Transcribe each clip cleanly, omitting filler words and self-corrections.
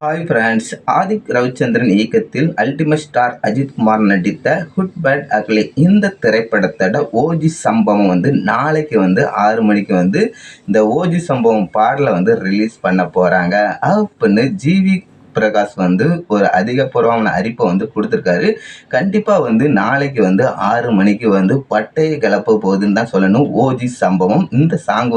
Hi friends, Adhik Ravichandran இயக்கத்தில் ultimate star Ajith Kumar நடித்த good bad ugly இந்த திரைப்படத்தோட ஓஜி சம்பவம் நாளைக்கு 6 மணிக்கு இந்த ஓஜி சம்பவம் பாடலை ரிலீஸ் பண்ண போகிறாங்க அப்படின்னு ஜிவி பிரகாஷ் ஒரு அதிகபூர்வமான அறிப்பை கொடுத்துருக்காரு. கண்டிப்பாக நாளைக்கு 6 மணிக்கு பட்டையை கிளப்ப போகுதுன்னு தான் சொல்லணும். ஓஜி சம்பவம் இந்த சாங்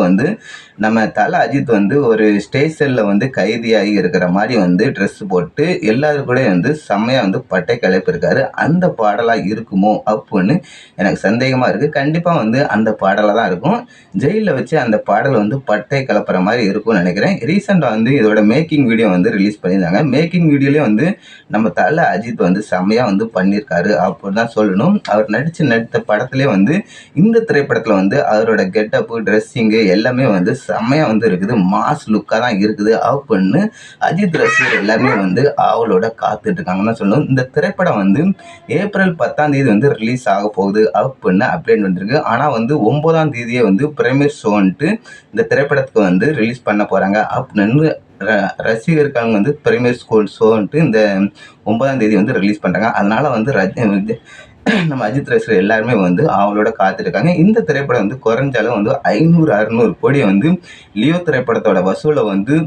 நம்ம தல அஜித் ஒரு ஸ்டேஷனில் கைதியாகி இருக்கிற மாதிரி ட்ரெஸ் போட்டு எல்லாரும் கூட செம்மையாக பட்டை கிளப்பியிருக்காரு. அந்த பாடலாக இருக்குமோ அப்படின்னு எனக்கு சந்தேகமாக இருக்குது. கண்டிப்பாக அந்த பாடலாக தான் இருக்கும். ஜெயிலில் வச்சு அந்த பாடல் பட்டை கிளப்புற மாதிரி இருக்கும்னு நினைக்கிறேன். ரீசெண்டாக இதோட மேக்கிங் வீடியோ ரிலீஸ் பண்ணியிருந்தாங்க. மேக்கிங் வீடியோலேயே நம்ம தல அஜித் செம்மையாக பண்ணியிருக்காரு அப்படின்னு தான் சொல்லணும். அவர் நடித்த படத்துலேயே இந்த திரைப்படத்தில் அவரோட கெட்டப்பு, ட்ரெஸ்ஸிங்கு எல்லாமே செம்மையாக இருக்குது. மாஸ் லுக்காக தான் இருக்குது அப்படின்னு அஜித் ரசிகர் எல்லாமே அவளோட காத்துட்டு இருக்காங்கன்னு தான் சொல்லணும். இந்த திரைப்படம் ஏப்ரல் 10ஆம் தேதி ரிலீஸ் ஆக போகுது அப்படின்னு அப்டேட் வந்திருக்கு. ஆனால் 9ஆம் தேதியே பிரீமியர் ஷோன்ட்டு இந்த திரைப்படத்துக்கு ரிலீஸ் பண்ண போகிறாங்க அப்படின்னு ரசிகர்கள் பிரீமியர் ஷோன்ட்டு இந்த 9ஆம் தேதி ரிலீஸ் பண்ணுறாங்க. அதனால நம்ம அஜித் ரசிகர் எல்லாருமே அவளோட காத்திருக்காங்க. இந்த திரைப்படம் குறைஞ்சாலும் 500-600 கோடி லியோ திரைப்படத்தோட வசூலை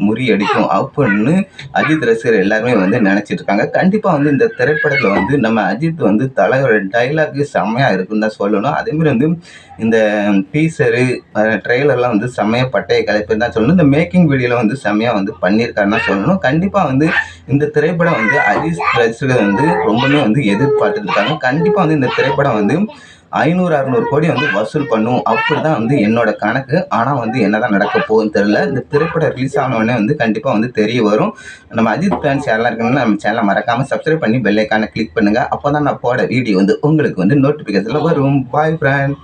முறியடிக்கும் அப்படின்னு அஜித் ரசிகர் எல்லாருமே நினைச்சிட்டு இருக்காங்க. கண்டிப்பாக இந்த திரைப்படத்தில் நம்ம அஜித் தலைவரோட டைலாக் செம்மையாக இருக்குன்னு தான் சொல்லணும். அதேமாதிரி இந்த டீசரு ட்ரெய்லர்லாம் செம்மையாக பட்டையை கிளப்பின்னு தான் சொல்லணும். இந்த மேக்கிங் வீடியோவில் செம்மையாக பண்ணியிருக்காருன்னு தான் சொல்லணும். கண்டிப்பாக இந்த திரைப்படம் அஜித் ரசிகர் ரொம்பவே எதிர்பார்த்துட்டு இருக்காங்க. கண்டிப்பாக இந்த திரைப்படம் 500-600 கோடி வசூல் பண்ணும் அப்படி தான் என்னோட கணக்கு. ஆனால் என்னதான் நடக்க போகுதுன்னு தெரியல. இந்த திரைப்படம் ரிலீஸ் ஆனவுடனே கண்டிப்பாக தெரிய வரும். நம்ம அஜித் ஃபேன்ஸ் யாரெல்லாம் இருக்குன்னு நம்ம சேனலை மறக்காமல் சப்ஸ்கிரைப் பண்ணி பெல் ஐக்கானை கிளிக் பண்ணுங்கள். அப்போ தான் நான் போட வீடியோ உங்களுக்கு நோட்டிஃபிகேஷனில் வரும். பாய் ஃப்ரெண்ட்.